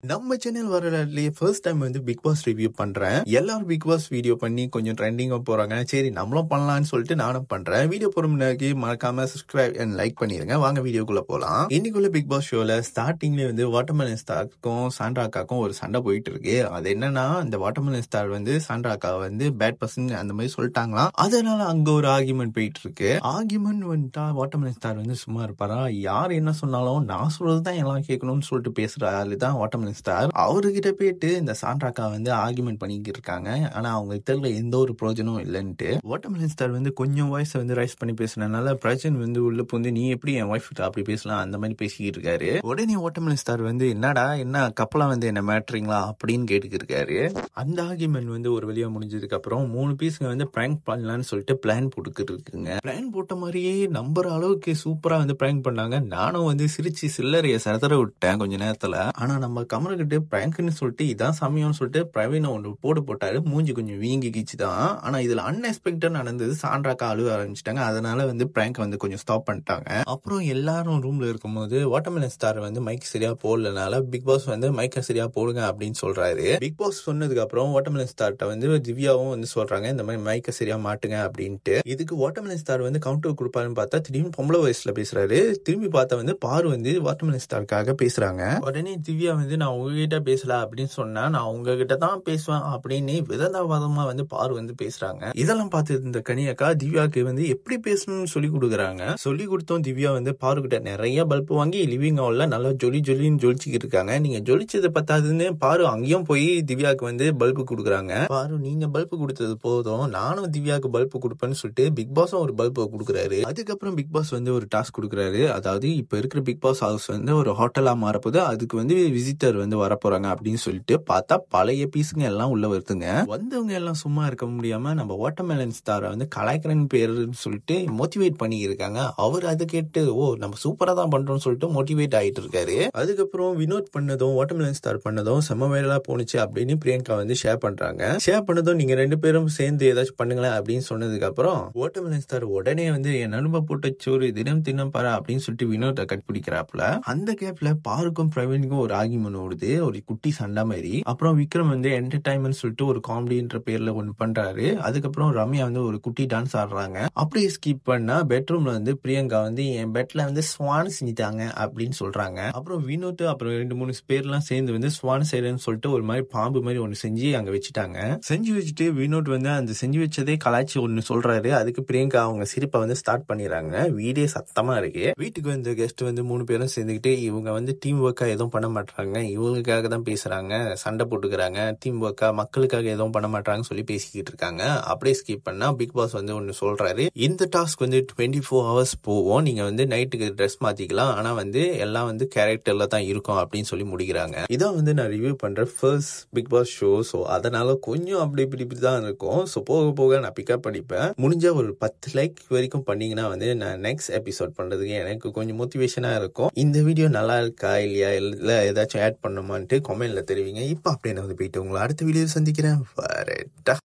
நம்ம channel வரலாறுலயே first time வந்து big pass review பண்றேன். எல்லாரும் பிக் பாஸ் வீடியோ பண்ணி கொஞ்சம் ட்ரெண்டிங்கா போறாங்க. சரி நம்மளும் பண்ணலாம்னு சொல்லிட்டு நானும் பண்றேன். வீடியோ போற முன்னாடி மறக்காம சப்ஸ்கிரைப் அண்ட் லைக் பண்ணிருங்க. வாங்க வீடியோக்குள்ள போலாம். இன்னைக்குள்ள பிக் பாஸ் ஷோல ஸ்டார்டிங்ல வந்து வாட்டர்மெலன் ஸ்டாருக்கும் சாண்ட்ராக்காக்கும் ஒரு சண்டை போயிட்டு இருக்கு. அது என்னன்னா, இந்த வாட்டர்மெலன் ஸ்டார் வந்து சாண்ட்ராக்கா வந்து பேட் பர்சன் அந்த மாதிரி சொல்லிட்டாங்களாம். அதனால அங்க ஒரு ஆர்குமெண்ட் போயிட்டு இருக்கு. ஆர்குமெண்ட் வந்துட்டா வாட்டர்மெலன் ஸ்டார் வந்து சும்மா இருப்பாரா? யார் என்ன சொன்னாலும் நான் சொல்றதுதான் எல்லாம் கேட்கணும்னு சொல்லிட்டு பேசுற ஆளு தான் வாட்டர்மெலன் ஸ்டார். அவர்கிட்ட போயிட்டு இந்த சாண்ட்ராக்கா வந்து ஆர்குமெண்ட் பண்ணிக்கிட்டு இருக்காங்க. ஆனா அவங்க தெரியல எந்த ஒரு பிரயோஜனமும் இல்லைன்ட்டு. வாட்டர்மெலன் ஸ்டார் வந்து கொஞ்சம் வாய்ஸ் வந்து ரைஸ் பண்ணி பேசினதுனால பிரஜன் வந்து உள்ள வந்து நீ எப்படி என் ஒய்ஃப் கிட்ட அப்படி பேசலாம் அந்த மாதிரி பேசிக்கிட்டு இருக்காரு. உடனே வாட்டர்மெலன் ஸ்டார் வந்து என்னடா என்ன கப்பலா வந்து என்ன மேட்ரிங்களா அப்படின்னு கேட்டுக்கிட்டு இருக்காரு. அந்த ஆர்குமெண்ட் வந்து ஒரு வழியா முடிஞ்சதுக்கு அப்புறம் 3 பீஸ்ங்க வந்து பிராங்க் பண்ணலாம்னு சொல்லிட்டு பிளான் போட்டுக்கிட்டு இருக்குங்க. பிளான் போட்ட மாதிரியே நம்புற அளவுக்கு சூப்பரா வந்து பிராங்க் பண்ணாங்க. நானும் வந்து சிரிச்சு சில்லறைய சதற விட்டேன் கொஞ்ச நேரத்துல. ஆனா நம்ம கமல்கிட்ட பிராங்க்னு சொல்லிட்டு இதான் சமயம்னு சொல்லிட்டு பிரவீன ஒன்று போட்டாரு. மூஞ்சி கொஞ்சம் வீங்கிக்கிச்சு தான். ஆனா இதுல அன்எக்ஸ்பெக்டட் நடந்தது. சாண்ட்ராக்கா அழுவ ஆரம்பிச்சிட்டாங்க. அதனால வந்து பிராங்க் வந்து கொஞ்சம் ஸ்டாப் பண்ணிட்டாங்க. அப்புறம் எல்லாரும் ரூம்ல இருக்கும்போது வாட்டர்மெலன் ஸ்டார் வந்து மைக் சரியா போடலனால பிக் பாஸ் வந்து மைக்க சரியா போடுங்க அப்படின்னு சொல்றாரு. பிக் பாஸ் சொன்னதுக்கு அப்புறம் வாட்டர்மெலன் ஸ்டார்ட்ட வந்து திவ்யாவும் வந்து சொல்றாங்க இந்த மாதிரி மைக்க சரியா மாட்டுங்க அப்படின்ட்டு. இதுக்கு வாட்டர்மெலன் ஸ்டார் வந்து கவுண்டர் கொடுப்பாருன்னு பார்த்தா திடீர்னு பொம்பளை வயசுல பேசுறாரு. திரும்பி பார்த்தா வந்து பாரு வந்து வாட்டர்மெலன் ஸ்டாருக்காக பேசுறாங்க. உடனே திவ்யா வந்து நான் உங்ககிட்ட பேசல அப்படின்னு சொன்னா நான் உங்ககிட்ட தான் பேசுவேன் அப்படின்னு விதந்தாவாதமா வந்து பாரு வந்து பேசுறாங்க. இதெல்லாம் பார்த்து இந்த கனியக்கா திவ்யாக்கு வந்து எப்படி பேசணும்னு சொல்லி கொடுக்குறாங்க. சொல்லி கொடுத்தோம் திவ்யா வந்து பாரு கிட்ட நிறைய பல்ப் வாங்கி லிவிங் ஹால்ல நல்லா ஜொலின்னு ஜொலிச்சுக்கிட்டு இருக்காங்க. நீங்க ஜொலிச்சது பத்தாதுன்னு பாரு அங்கேயும் போய் திவ்யாக்கு வந்து பல்பு கொடுக்குறாங்க. பாரு நீங்க பல்பு கொடுத்தது போதும் நானும் திவ்யாக்கு பல்பு கொடுப்பேன்னு சொல்லிட்டு பிக் பாஸும் ஒரு பல்பு கொடுக்குறாரு. அதுக்கப்புறம் பிக் பாஸ் வந்து ஒரு டாஸ்க் கொடுக்குறாரு. அதாவது இப்ப இருக்கிற பிக் பாஸ் ஹவுஸ் வந்து ஒரு ஹோட்டலா மாறப்போது. அதுக்கு வந்து விசிட்டர் வந்து வரப்போறாங்க அப்படின்னு சொல்லிட்டு பார்த்தா பழைய பீஸுங்க எல்லாம் உள்ள வருதுங்க. வந்தவங்க எல்லாம் சும்மா இருக்க முடியாம நம்ம வாட்டர்மெலன் ஸ்டாரை வந்து கலாய்க்கிறன் பேருன்னு சொல்லிட்டு மோட்டிவேட் பண்ணி இருக்காங்க. அவர் அதை கேட்டு ஓ நம்ம சூப்பரா தான் பண்றோம்னு சொல்லிட்டு மோட்டிவேட் ஆயிட்டு இருக்காரு. அதுக்கப்புறம் வினோத் பண்ணதும் வாட்டர்மெலன் ஸ்டார் பண்ணதும் செம்ம வேலையா போனுச்சு அப்படின்னு பிரியங்கா வந்து ஷேர் பண்றாங்க. ஷேர் பண்ணதும் நீங்க 2 பேரும் சேர்ந்து ஏதாச்சும் பண்ணுங்களேன் அப்படின்னு சொன்னதுக்கு அப்புறம் வாட்டர்மெலன் ஸ்டார் உடனே வந்து என் நடும்ப போட்ட சோறு தினம் தினம் பாரு அப்படின்னு சொல்லிட்டு வினோத்தை கட்பிடிக்கிறாப்புல. அந்த கேப்ல பாருக்கும் பிரவீனுக்கும் ஒரு ஆர்குமெண்ட் ஓடுது. ஒரு குட்டி சண்டை மாதிரி. அப்புறம் விக்ரம் வந்து என்டர்டைன்மெண்ட் சொல்லிட்டு ஒரு காமெடின்ற பேர்ல ஒண்ணு பண்றாரு. அதுக்கப்புறம் ரம்யா வந்து ஒரு குட்டி டான்ஸ் ஆடுறாங்க. அப்படியே ஸ்கிப் பண்ணா பெட்ரூம்ல வந்து பிரியங்கா வந்து என் பெட்ல வந்து ஸ்வான் செஞ்சுட்டாங்க அப்படின்னு சொல்றாங்க. அப்புறம் வினோத் அப்புறம் 2-3 பேர்லாம் சேர்ந்து வந்து ஸ்வான் செய்யறேன்னு சொல்லிட்டு ஒரு மாதிரி பாம்பு மாதிரி ஒண்ணு செஞ்சு அங்க வச்சுட்டாங்க. செஞ்சு வச்சுட்டு வினோத் வந்து அந்த செஞ்சு வச்சதே கலாய்ச்சி ஒண்ணு சொல்றாரு. அதுக்கு பிரியங்கா அவங்க சிரிப்பை வந்து ஸ்டார்ட் பண்ணிடுறாங்க. வீடே சத்தமா இருக்கு. வீட்டுக்கு வந்து கெஸ்ட் வந்து 3 பேரும் சேர்ந்துக்கிட்டு இவங்க வந்து டீம் ஒர்க்கா எதுவும் பண்ண மாட்டாங்க, இவங்களுக்காக தான் பேசுறாங்க, சண்டை போட்டுக்கிறாங்க, டீம் ஒர்க்கா மக்களுக்காக எதுவும் பண்ண மாட்டாங்கன்னு சொல்லி பேசிக்கிட்டு இருக்காங்க. அப்படியே ஸ்கிப் பண்ணா பிக் பாஸ் வந்து ஒன்னு சொல்றாரு. இந்த டாஸ்க் வந்து 24 hours போவோம். நீங்க வந்து நைட்டுக்கு ட்ரெஸ் மாத்திக்கலாம். ஆனா வந்து எல்லாம் வந்து கேரக்டர்ல தான் இருக்கும் அப்படின்னு சொல்லி முடிக்கிறாங்க. இதான் வந்து நான் ரிவ்யூ பண்ற first Bigg Boss show. So அதனால கொஞ்சம் அப்படி இப்படி தான் இருக்கும். ஸோ போக போக நான் பிக்கப் பண்ணிப்பேன். முடிஞ்ச ஒரு 10 லைக் வரைக்கும் பண்ணீங்கன்னா வந்து நான் நெக்ஸ்ட் எபிசோட் பண்றதுக்கு எனக்கு கொஞ்சம் மோட்டிவேஷனா இருக்கும். இந்த வீடியோ நல்லா இருக்கா இல்லையா இல்ல ஏதாச்சும் ஆட் பண்ணுமான்ட்டு கமெண்ட்ல தெரிவிங்க. இப்ப அப்படியே நான் வந்து போயிட்டு உங்களை அடுத்த வீடியோ சந்திக்கிறேன். வரேட்டா.